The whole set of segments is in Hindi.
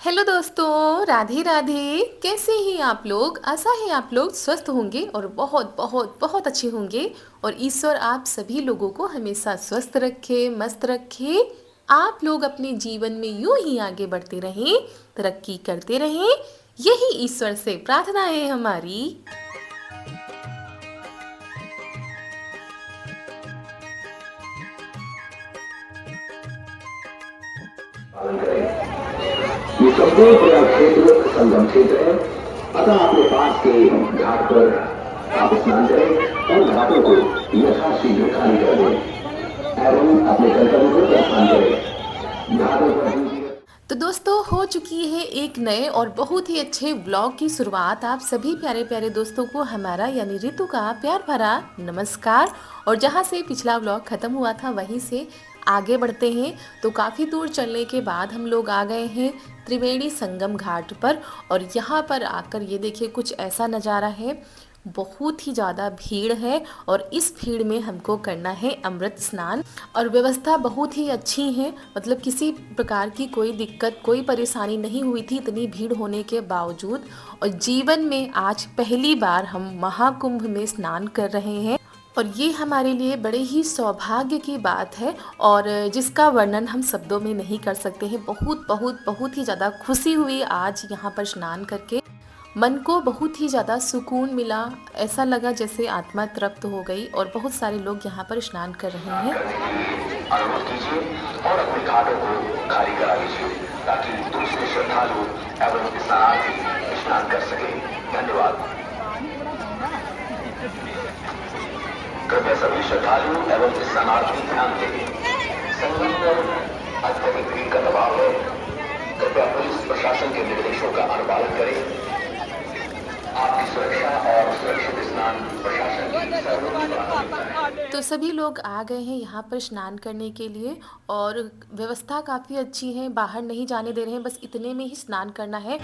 हेलो दोस्तों, राधे राधे। कैसे हैं आप लोग? आशा है आप लोग स्वस्थ होंगे और बहुत बहुत बहुत अच्छे होंगे। और ईश्वर आप सभी लोगों को हमेशा स्वस्थ रखे, मस्त रखे। आप लोग अपने जीवन में यूं ही आगे बढ़ते रहें, तरक्की करते रहें। यही ईश्वर से प्रार्थना है हमारी। पालन करें। ये संपूर्ण प्रयाग क्षेत्र संगम क्षेत्र है। अतः अपने पास के घाट पर आप स्नान करें और घाटों को यथाशीघ्र खाली कर दें एवं अपने गंतव्य को प्रस्थान करें। घाटों पर तो दोस्तों, हो चुकी है एक नए और बहुत ही अच्छे व्लॉग की शुरुआत। आप सभी प्यारे प्यारे दोस्तों को हमारा यानी रितु का प्यार भरा नमस्कार। और जहाँ से पिछला व्लॉग ख़त्म हुआ था वहीं से आगे बढ़ते हैं। तो काफ़ी दूर चलने के बाद हम लोग आ गए हैं त्रिवेणी संगम घाट पर। और यहाँ पर आकर ये देखिए कुछ ऐसा नज़ारा है। बहुत ही ज़्यादा भीड़ है और इस भीड़ में हमको करना है अमृत स्नान। और व्यवस्था बहुत ही अच्छी है, मतलब किसी प्रकार की कोई दिक्कत, कोई परेशानी नहीं हुई थी इतनी भीड़ होने के बावजूद। और जीवन में आज पहली बार हम महाकुंभ में स्नान कर रहे हैं और ये हमारे लिए बड़े ही सौभाग्य की बात है और जिसका वर्णन हम शब्दों में नहीं कर सकते हैं। बहुत बहुत बहुत ही ज़्यादा खुशी हुई आज यहाँ पर स्नान करके। मन को बहुत ही ज़्यादा सुकून मिला। ऐसा लगा जैसे आत्मा तृप्त हो गई। और बहुत सारे लोग यहाँ पर स्नान कर रहे हैं। अनुरोध कीजिए और अपने घाटों को खाली करा लीजिए ताकि दूसरे श्रद्धालु एवं स्नानार्थी स्नान कर सके। धन्यवाद। कृपया सभी श्रद्धालु एवं स्नानार्थी ध्यान दें। संगम पर अत्यधिक भीड़ का दबाव है। कृपया पुलिस प्रशासन के निर्देशों का अनुपालन करें। आपकी सुरक्षा और सुरक्षित स्नान प्रशासन की सर्वोच्च प्राथमिकता है। तो सभी लोग आ गए हैं यहाँ पर स्नान करने के लिए और व्यवस्था काफ़ी अच्छी है। बाहर नहीं जाने दे रहे हैं, बस इतने में ही स्नान करना है।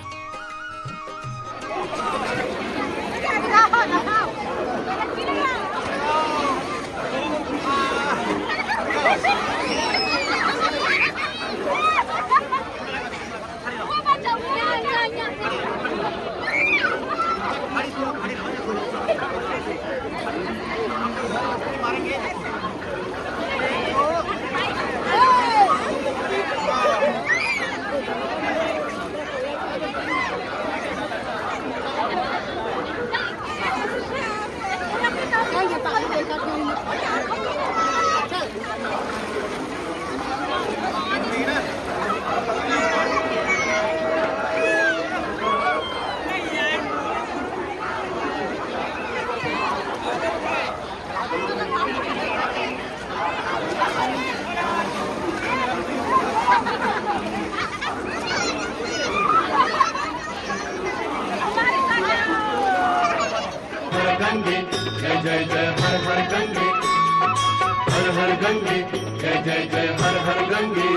गंगे जय जय जय हर हर गंगे, हर हर गंगे जय जय जय हर हर गंगे।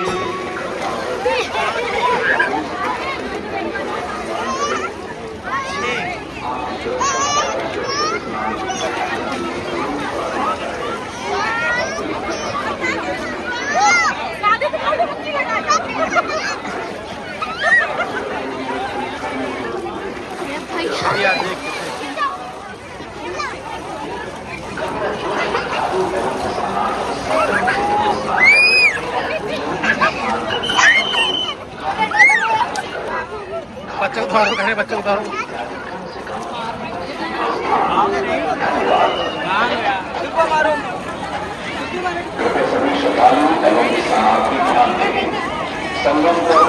बच्चों को उतारो, कहे बच्चों को उतारो। सभी श्रद्धालु एवं स्नानार्थी ध्यान दें। संगम पर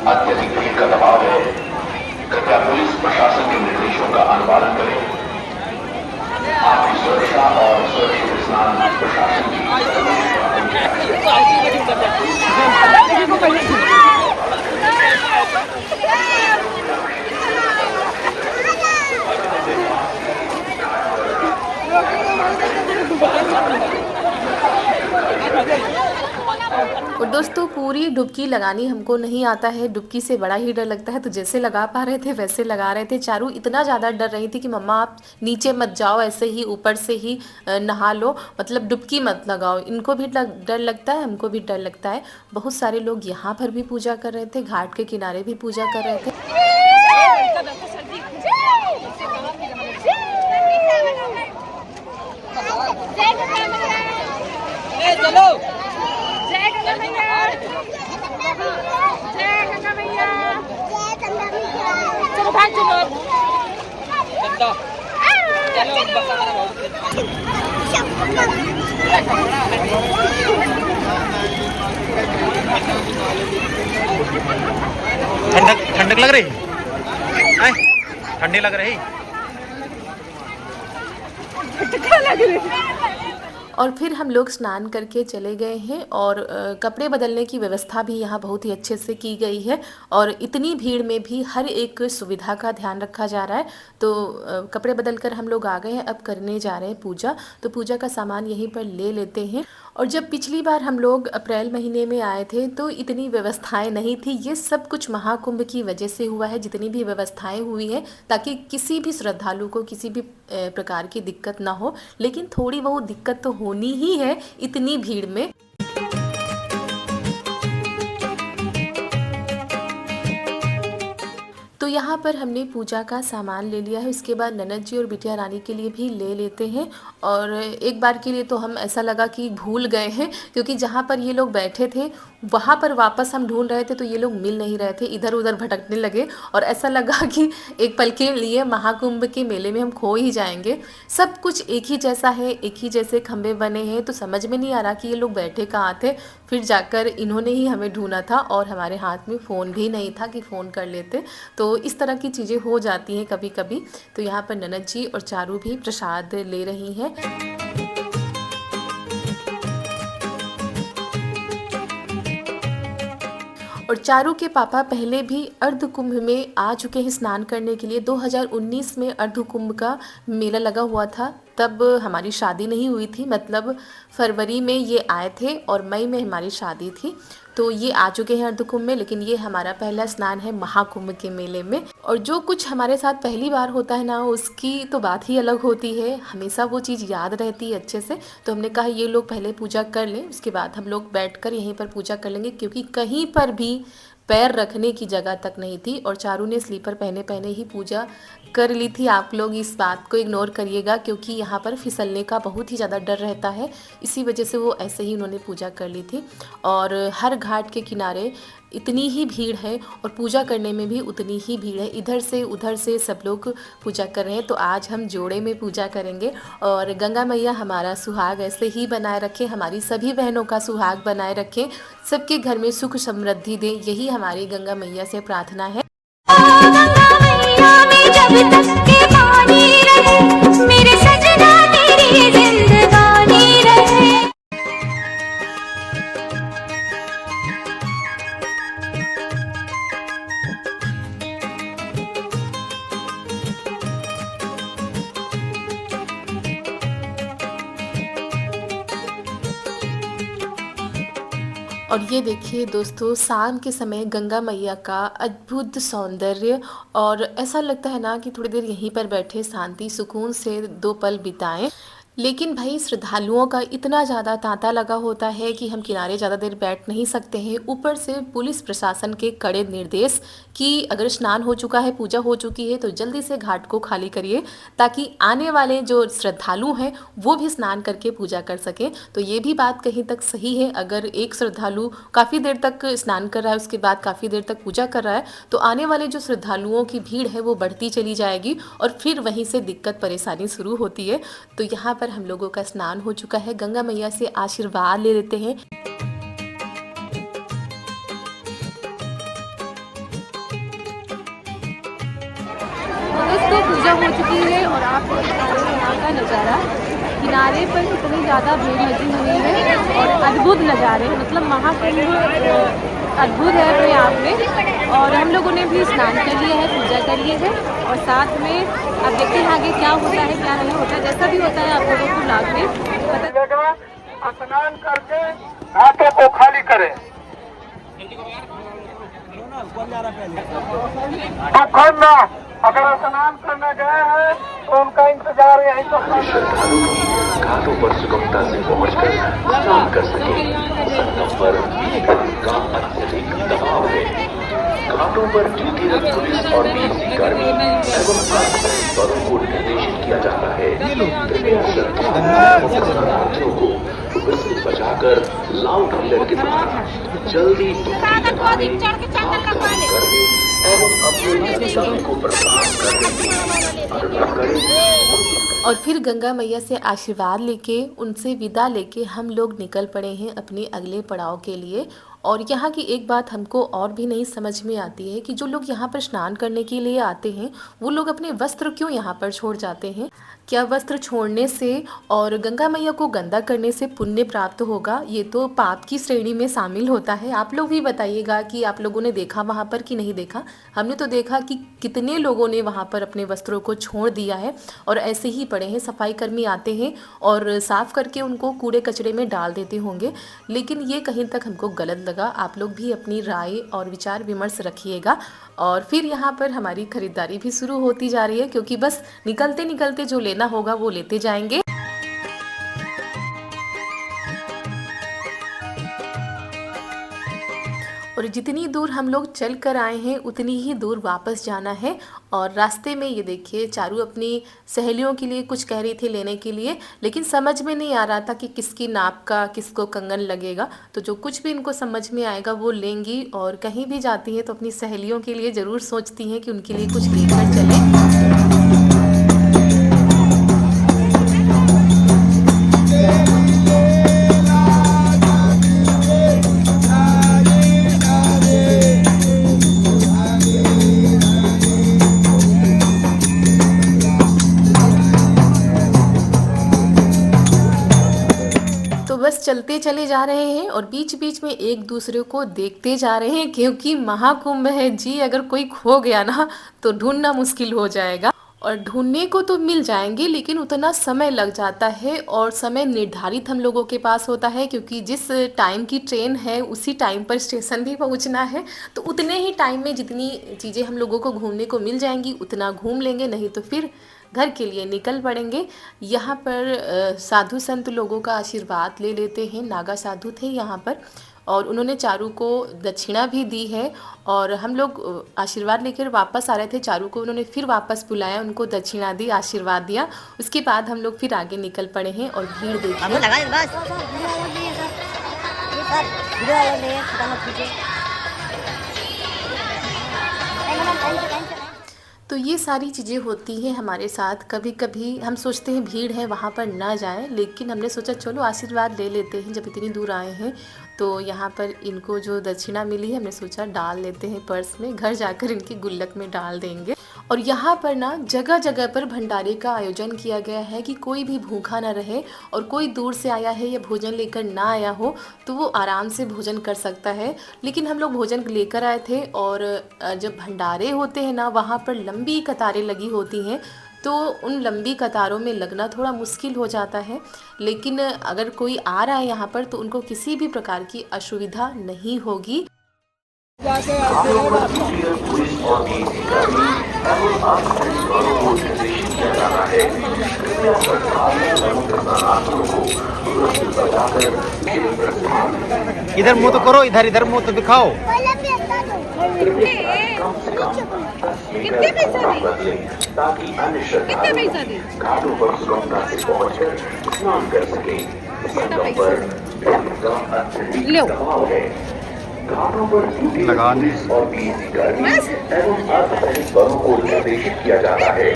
अत्यधिक भीड़ का दबाव है। कृपया पुलिस प्रशासन के निर्देशों का अनुपालन करें। आपकी सुरक्षा और सुरक्षित स्नान प्रशासन की और दोस्तों, पूरी डुबकी लगानी हमको नहीं आता है, डुबकी से बड़ा ही डर लगता है, तो जैसे लगा पा रहे थे वैसे लगा रहे थे। चारू इतना ज़्यादा डर रही थी कि मम्मा आप नीचे मत जाओ, ऐसे ही ऊपर से ही नहा लो, मतलब डुबकी मत लगाओ। इनको भी डर लगता है, हमको भी डर लगता है। बहुत सारे लोग यहाँ पर भी पूजा कर रहे थे, घाट के किनारे भी पूजा कर रहे थे। चलो जय गंगा मैया, जय गंगा मैया, चलो भाग चलो ठंडक लग रही है, ठंडी लग रही। और फिर हम लोग स्नान करके चले गए हैं और कपड़े बदलने की व्यवस्था भी यहाँ बहुत ही अच्छे से की गई है और इतनी भीड़ में भी हर एक सुविधा का ध्यान रखा जा रहा है। तो कपड़े बदल कर हम लोग आ गए हैं, अब करने जा रहे हैं पूजा। तो पूजा का सामान यहीं पर ले लेते हैं। और जब पिछली बार हम लोग अप्रैल महीने में आए थे तो इतनी व्यवस्थाएं नहीं थी। ये सब कुछ महाकुंभ की वजह से हुआ है, जितनी भी व्यवस्थाएं हुई हैं, ताकि किसी भी श्रद्धालु को किसी भी प्रकार की दिक्कत ना हो। लेकिन थोड़ी बहुत दिक्कत तो होनी ही है इतनी भीड़ में। तो यहाँ पर हमने पूजा का सामान ले लिया है। उसके बाद ननद जी और बिटिया रानी के लिए भी ले लेते हैं। और एक बार के लिए तो हम ऐसा लगा कि भूल गए हैं, क्योंकि जहाँ पर ये लोग बैठे थे वहाँ पर वापस हम ढूंढ रहे थे तो ये लोग मिल नहीं रहे थे, इधर उधर भटकने लगे और ऐसा लगा कि एक पल के लिए महाकुंभ के मेले में हम खो ही जाएंगे। सब कुछ एक ही जैसा है, एक ही जैसे खंबे बने हैं, तो समझ में नहीं आ रहा कि ये लोग बैठे कहाँ थे। फिर जाकर इन्होंने ही हमें ढूंढा था और हमारे हाथ में फ़ोन भी नहीं था कि फ़ोन कर लेते। तो इस तरह की चीज़ें हो जाती हैं कभी कभी। तो यहाँ पर ननद जी और चारू भी प्रसाद ले रही हैं। और चारू के पापा पहले भी अर्ध कुंभ में आ चुके हैं स्नान करने के लिए। 2019 में अर्ध कुंभ का मेला लगा हुआ था, तब हमारी शादी नहीं हुई थी, मतलब फरवरी में ये आए थे और मई में हमारी शादी थी। तो ये आ चुके हैं अर्ध कुंभ में, लेकिन ये हमारा पहला स्नान है महाकुंभ के मेले में। और जो कुछ हमारे साथ पहली बार होता है ना, उसकी तो बात ही अलग होती है, हमेशा वो चीज़ याद रहती है अच्छे से। तो हमने कहा ये लोग पहले पूजा कर लें, उसके बाद हम लोग बैठकर यहीं पर पूजा कर लेंगे, क्योंकि कहीं पर भी पैर रखने की जगह तक नहीं थी। और चारू ने स्लीपर पहने पहने ही पूजा कर ली थी। आप लोग इस बात को इग्नोर करिएगा, क्योंकि यहाँ पर फिसलने का बहुत ही ज़्यादा डर रहता है, इसी वजह से वो ऐसे ही उन्होंने पूजा कर ली थी। और हर घाट के किनारे इतनी ही भीड़ है और पूजा करने में भी उतनी ही भीड़ है, इधर से उधर से सब लोग पूजा कर रहे हैं। तो आज हम जोड़े में पूजा करेंगे और गंगा मैया हमारा सुहाग ऐसे ही बनाए रखें, हमारी सभी बहनों का सुहाग बनाए रखें, सबके घर में सुख समृद्धि दें, यही हमारी गंगा मैया से प्रार्थना है। मेरे सजना तेरी जिंदगानी रहे। और ये देखिए दोस्तों, शाम के समय गंगा मैया का अद्भुत सौंदर्य, और ऐसा लगता है ना कि थोड़ी देर यहीं पर बैठे शांति सुकून से 2 पल बिताएं। लेकिन भाई श्रद्धालुओं का इतना ज़्यादा तांता लगा होता है कि हम किनारे ज़्यादा देर बैठ नहीं सकते हैं। ऊपर से पुलिस प्रशासन के कड़े निर्देश कि अगर स्नान हो चुका है, पूजा हो चुकी है, तो जल्दी से घाट को खाली करिए, ताकि आने वाले जो श्रद्धालु हैं वो भी स्नान करके पूजा कर सकें। तो ये भी बात कहीं तक सही है। अगर एक श्रद्धालु काफ़ी देर तक स्नान कर रहा है, उसके बाद काफ़ी देर तक पूजा कर रहा है, तो आने वाले जो श्रद्धालुओं की भीड़ है वो बढ़ती चली जाएगी और फिर वहीं से दिक्कत परेशानी शुरू होती है। तो यहाँ पर हम लोगों का स्नान हो चुका है, गंगा मैया से आशीर्वाद ले लेते हैं। दोस्तों पूजा हो चुकी है और आप देख रहे हैं यहाँ का नज़ारा, किनारे पर कितनी ज़्यादा भीड़ लगी हुई है और अद्भुत नज़ारे, मतलब महाकुंभ अद्भुत है अपने आप में। और हम लोगों ने भी स्नान कर लिया है, पूजा कर ली है और साथ में अब देखते हैं आगे क्या होता है क्या नहीं होता है। जैसा भी होता है आप लोगों को ब्लॉग में स्नान करके घाटों को खाली करें। अगर स्नान करने गए हैं तो उनका इंतजार यहीं पर श्रद्धालु घाटों पर सुगमता से पहुंचकर स्नान कर सके। संगम पर भीड़ का अत्यधिक दबाव है। घाटों पर ड्यूटीरत पुलिस और बीएससी कर्मी एवं अर्धसैनिक बलों को निर्देशित किया जाता है। कृपया शरणार्थियों को विस्ल बजाकर लाउड हीलर के द्वारा जल्दी करने एवं अपने गंतव्य को प्रदान करने की अनुरोध करें। और फिर गंगा मैया से आशीर्वाद लेके उनसे विदा लेके हम लोग निकल पड़े हैं अपने अगले पड़ाव के लिए। और यहाँ की एक बात हमको और भी नहीं समझ में आती है कि जो लोग यहाँ पर स्नान करने के लिए आते हैं वो लोग अपने वस्त्र क्यों यहाँ पर छोड़ जाते हैं। क्या वस्त्र छोड़ने से और गंगा मैया को गंदा करने से पुण्य प्राप्त होगा? ये तो पाप की श्रेणी में शामिल होता है। आप लोग भी बताइएगा कि आप लोगों ने देखा वहाँ पर कि नहीं देखा। हमने तो देखा कि कितने लोगों ने वहाँ पर अपने वस्त्रों को छोड़ दिया है और ऐसे ही पड़े हैं। सफाई कर्मी आते हैं और साफ़ करके उनको कूड़े कचरे में डाल देते होंगे, लेकिन ये कहीं तक हमको गलत लगा। आप लोग भी अपनी राय और विचार विमर्श रखिएगा। और फिर यहाँ पर हमारी खरीदारी भी शुरू होती जा रही है, क्योंकि बस निकलते निकलते जो लेना होगा वो लेते जाएंगे। और जितनी दूर हम लोग चल कर आए हैं उतनी ही दूर वापस जाना है। और रास्ते में ये देखिए चारू अपनी सहेलियों के लिए कुछ कह रही थी लेने के लिए, लेकिन समझ में नहीं आ रहा था कि किसकी नाप का किसको कंगन लगेगा। तो जो कुछ भी इनको समझ में आएगा वो लेंगी। और कहीं भी जाती हैं तो अपनी सहेलियों के लिए ज़रूर सोचती हैं कि उनके लिए कुछ लेकर चलें। बस चलते चले जा रहे हैं और बीच बीच में एक दूसरे को देखते जा रहे हैं, क्योंकि महाकुंभ है जी। अगर कोई खो गया ना तो ढूंढना मुश्किल हो जाएगा। और ढूंढने को तो मिल जाएंगे लेकिन उतना समय लग जाता है और समय निर्धारित हम लोगों के पास होता है, क्योंकि जिस टाइम की ट्रेन है उसी टाइम पर स्टेशन भी पहुंचना है। तो उतने ही टाइम में जितनी चीज़ें हम लोगों को घूमने को मिल जाएंगी उतना घूम लेंगे, नहीं तो फिर घर के लिए निकल पड़ेंगे। यहाँ पर साधु संत लोगों का आशीर्वाद ले लेते हैं। नागा साधु थे यहाँ पर और उन्होंने चारू को दक्षिणा भी दी है। और हम लोग आशीर्वाद लेकर वापस आ रहे थे, चारू को उन्होंने फिर वापस बुलाया, उनको दक्षिणा दी, आशीर्वाद दिया। उसके बाद हम लोग फिर आगे निकल पड़े हैं और भीड़ देखिए। तो ये सारी चीज़ें होती हैं हमारे साथ। कभी कभी हम सोचते हैं भीड़ है वहाँ पर ना जाएं, लेकिन हमने सोचा चलो आशीर्वाद ले लेते हैं। जब इतनी दूर आए हैं तो यहाँ पर इनको जो दक्षिणा मिली है हमने सोचा डाल लेते हैं पर्स में, घर जाकर इनकी गुल्लक में डाल देंगे। और यहाँ पर ना जगह जगह पर भंडारे का आयोजन किया गया है कि कोई भी भूखा ना रहे और कोई दूर से आया है या भोजन लेकर ना आया हो तो वो आराम से भोजन कर सकता है। लेकिन हम लोग भोजन लेकर आए थे और जब भंडारे होते हैं ना वहाँ पर लंबी कतारें लगी होती हैं, तो उन लंबी कतारों में लगना थोड़ा मुश्किल हो जाता है। लेकिन अगर कोई आ रहा है यहाँ पर तो उनको किसी भी प्रकार की असुविधा नहीं होगी। इधर मुंह तो करो, इधर इधर मुंह तो दिखाओ। कितने पैसा दी? घाटों पर सुगमता से पहुंचकर स्नान कर सके। संगम पर दबाव है। घाटों पर पुलिस और बीएससी कर्मी एवं अर्धसैनिक बलों को निर्देशित किया जाता है।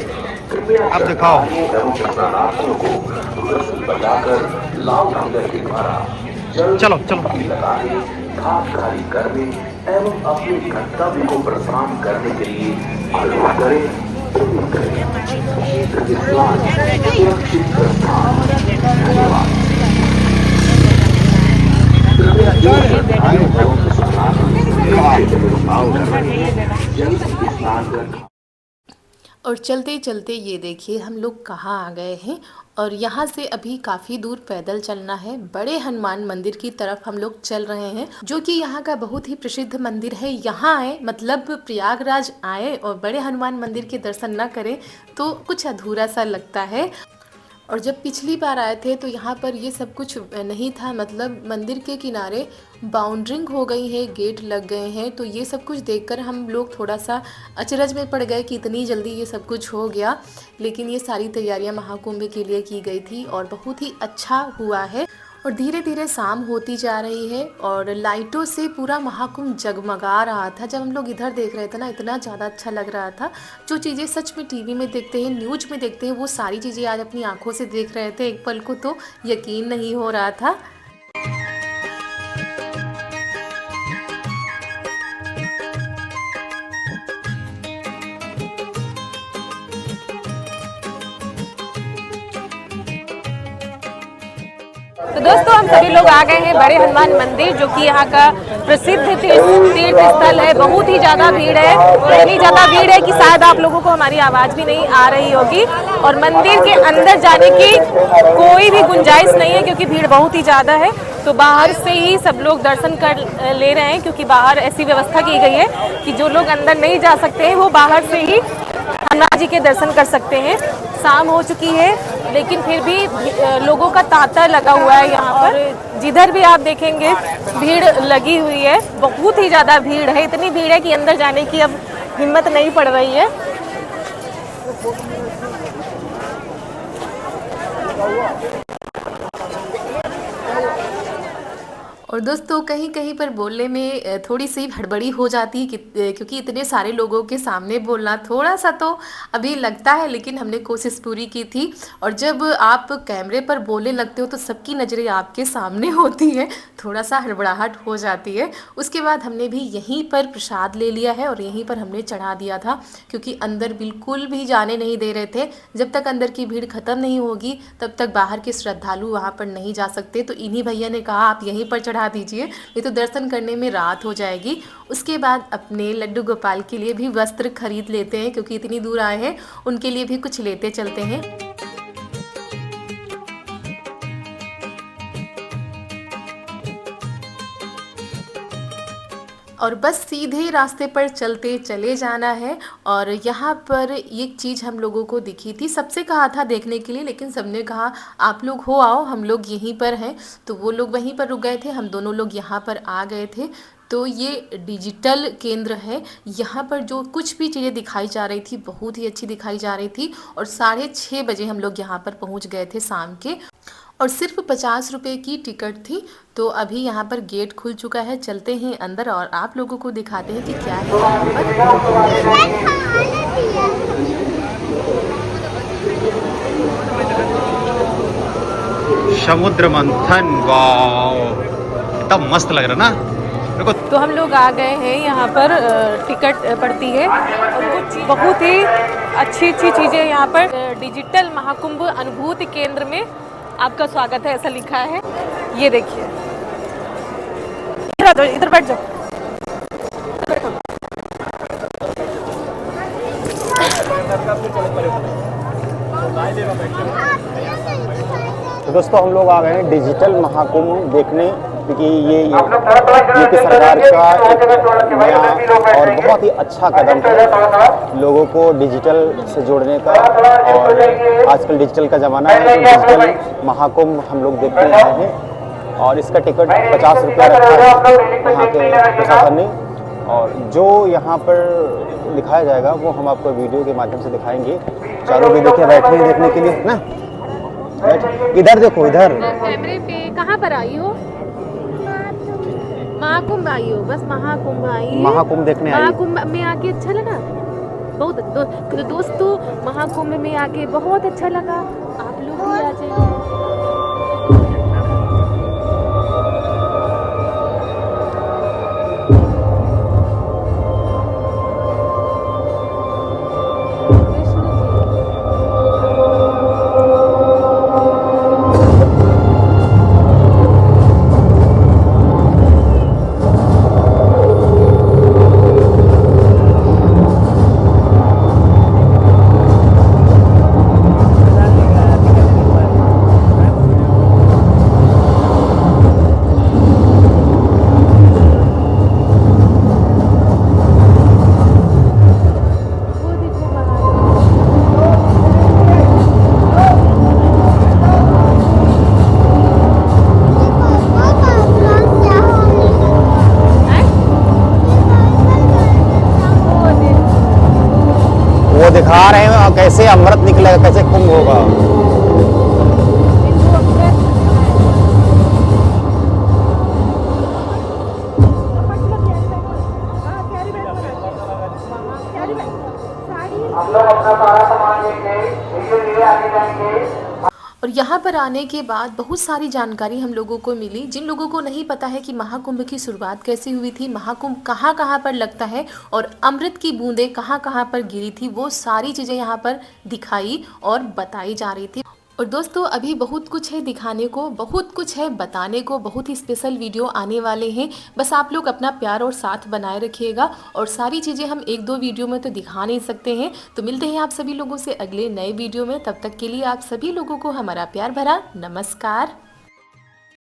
कृपया अब दिखाओ एवं स्नानार्थियों को रस्सी बजाकर लाउड हीलर के द्वारा चलो चलो लगाने, घाट खाली करने एवं अपने गंतव्य को प्रदान करने के लिए अनुरोध करें। क्षेत्र के स्नान सुरक्षित प्रस्थान। धन्यवाद। और चलते चलते ये देखिए हम लोग कहाँ आ गए हैं। और यहाँ से अभी काफ़ी दूर पैदल चलना है, बड़े हनुमान मंदिर की तरफ हम लोग चल रहे हैं, जो कि यहाँ का बहुत ही प्रसिद्ध मंदिर है। यहाँ आए मतलब प्रयागराज आए और बड़े हनुमान मंदिर के दर्शन न करें तो कुछ अधूरा सा लगता है। और जब पिछली बार आए थे तो यहाँ पर ये सब कुछ नहीं था, मतलब मंदिर के किनारे बाउंड्रिंग हो गई है, गेट लग गए हैं। तो ये सब कुछ देखकर हम लोग थोड़ा सा अचरज में पड़ गए कि इतनी जल्दी ये सब कुछ हो गया। लेकिन ये सारी तैयारियां महाकुंभ के लिए की गई थी और बहुत ही अच्छा हुआ है। और धीरे धीरे शाम होती जा रही है और लाइटों से पूरा महाकुंभ जगमगा रहा था। जब हम लोग इधर देख रहे थे ना, इतना ज़्यादा अच्छा लग रहा था। जो चीज़ें सच में टीवी में देखते हैं, न्यूज़ में देखते हैं, वो सारी चीज़ें आज अपनी आंखों से देख रहे थे। एक पल को तो यकीन नहीं हो रहा था। तो दोस्तों हम सभी लोग आ गए हैं बड़े हनुमान मंदिर, जो कि यहाँ का प्रसिद्ध तीर्थ स्थल है। बहुत ही ज़्यादा भीड़ है, इतनी ज़्यादा भीड़ है कि शायद आप लोगों को हमारी आवाज़ भी नहीं आ रही होगी। और मंदिर के अंदर जाने की कोई भी गुंजाइश नहीं है क्योंकि भीड़ बहुत ही ज़्यादा है। तो बाहर से ही सब लोग दर्शन कर ले रहे हैं, क्योंकि बाहर ऐसी व्यवस्था की गई है कि जो लोग अंदर नहीं जा सकते हैं वो बाहर से ही हनुमान जी के दर्शन कर सकते हैं। शाम हो चुकी है लेकिन फिर भी लोगों का तांता लगा हुआ है यहाँ पर। जिधर भी आप देखेंगे भीड़ लगी हुई है, बहुत ही ज़्यादा भीड़ है। इतनी भीड़ है कि अंदर जाने की अब हिम्मत नहीं पड़ रही है। और दोस्तों कहीं कहीं पर बोलने में थोड़ी सी हड़बड़ी हो जाती है क्योंकि इतने सारे लोगों के सामने बोलना थोड़ा सा तो अभी लगता है, लेकिन हमने कोशिश पूरी की थी। और जब आप कैमरे पर बोलने लगते हो तो सबकी नज़रें आपके सामने होती हैं, थोड़ा सा हड़बड़ाहट हो जाती है। उसके बाद हमने भी यहीं पर प्रसाद ले लिया है और यहीं पर हमने चढ़ा दिया था, क्योंकि अंदर बिल्कुल भी जाने नहीं दे रहे थे। जब तक अंदर की भीड़ ख़त्म नहीं होगी तब तक बाहर के श्रद्धालु वहाँ पर नहीं जा सकते। तो इन्हीं भैया ने कहा आप यहीं पर चढ़ा दीजिए, नहीं तो दर्शन करने में रात हो जाएगी। उसके बाद अपने लड्डू गोपाल के लिए भी वस्त्र खरीद लेते हैं, क्योंकि इतनी दूर आए हैं, उनके लिए भी कुछ लेते चलते हैं। और बस सीधे रास्ते पर चलते चले जाना है। और यहाँ पर एक चीज़ हम लोगों को दिखी थी, सबसे कहा था देखने के लिए, लेकिन सबने कहा आप लोग हो आओ, हम लोग यहीं पर हैं। तो वो लोग वहीं पर रुक गए थे, हम दोनों लोग यहाँ पर आ गए थे। तो ये डिजिटल केंद्र है। यहाँ पर जो कुछ भी चीज़ें दिखाई जा रही थी बहुत ही अच्छी दिखाई जा रही थी। और 6:30 बजे हम लोग यहाँ पर पहुँच गए थे शाम के, और सिर्फ 50 रुपये की टिकट थी। तो अभी यहाँ पर गेट खुल चुका है, चलते हैं अंदर और आप लोगों को दिखाते हैं कि क्या है यहाँ पर। समुद्र मंथन, वाओ कितना मस्त लग रहा ना। देखो तो हम लोग आ गए हैं यहाँ पर, टिकट पड़ती है और कुछ बहुत ही अच्छी अच्छी चीज़ें यहाँ पर डिजिटल महाकुंभ अनुभूति केंद्र में आपका स्वागत है, ऐसा लिखा है। ये देखिए, इधर बैठ जाओ। तो दोस्तों हम लोग आ गए हैं डिजिटल महाकुंभ देखने, क्योंकि ये यूपी सरकार का एक नया और बहुत ही अच्छा कदम है लोगों को डिजिटल से जोड़ने का। और आजकल डिजिटल का ज़माना है, तो डिजिटल महाकुंभ हम लोग देखने आए हैं। और इसका टिकट 50 रुपया रखा है यहाँ के प्रशासन ने। और जो यहाँ पर दिखाया जाएगा वो हम आपको वीडियो के माध्यम से दिखाएंगे। चारों भी देखिए बैठे हैं देखने के लिए ना, इधर देखो, इधर कैमरे पे कहाँ पर आई हो? महाकुंभ आई हो? बस महाकुंभ आई, महाकुंभ देखने आई। महाकुंभ में आके अच्छा लगा बहुत। दोस्तों महाकुंभ में आके बहुत अच्छा लगा, आप लोग भी आ जाइए। वो दिखा रहे हैं कैसे अमृत निकलेगा, कैसे कुंभ होगा। हम लोग अपना सारा सामान लेके धीरे धीरे आगे जाएंगे। और यहाँ पर आने के बाद बहुत सारी जानकारी हम लोगों को मिली। जिन लोगों को नहीं पता है कि महाकुंभ की शुरुआत कैसे हुई थी, महाकुंभ कहाँ कहाँ पर लगता है और अमृत की बूंदें कहाँ कहाँ पर गिरी थी, वो सारी चीज़ें यहाँ पर दिखाई और बताई जा रही थी। और दोस्तों अभी बहुत कुछ है दिखाने को, बहुत कुछ है बताने को, बहुत ही स्पेशल वीडियो आने वाले हैं। बस आप लोग अपना प्यार और साथ बनाए रखिएगा। और सारी चीज़ें हम एक दो वीडियो में तो दिखा नहीं सकते हैं। तो मिलते हैं आप सभी लोगों से अगले नए वीडियो में। तब तक के लिए आप सभी लोगों को हमारा प्यार भरा नमस्कार।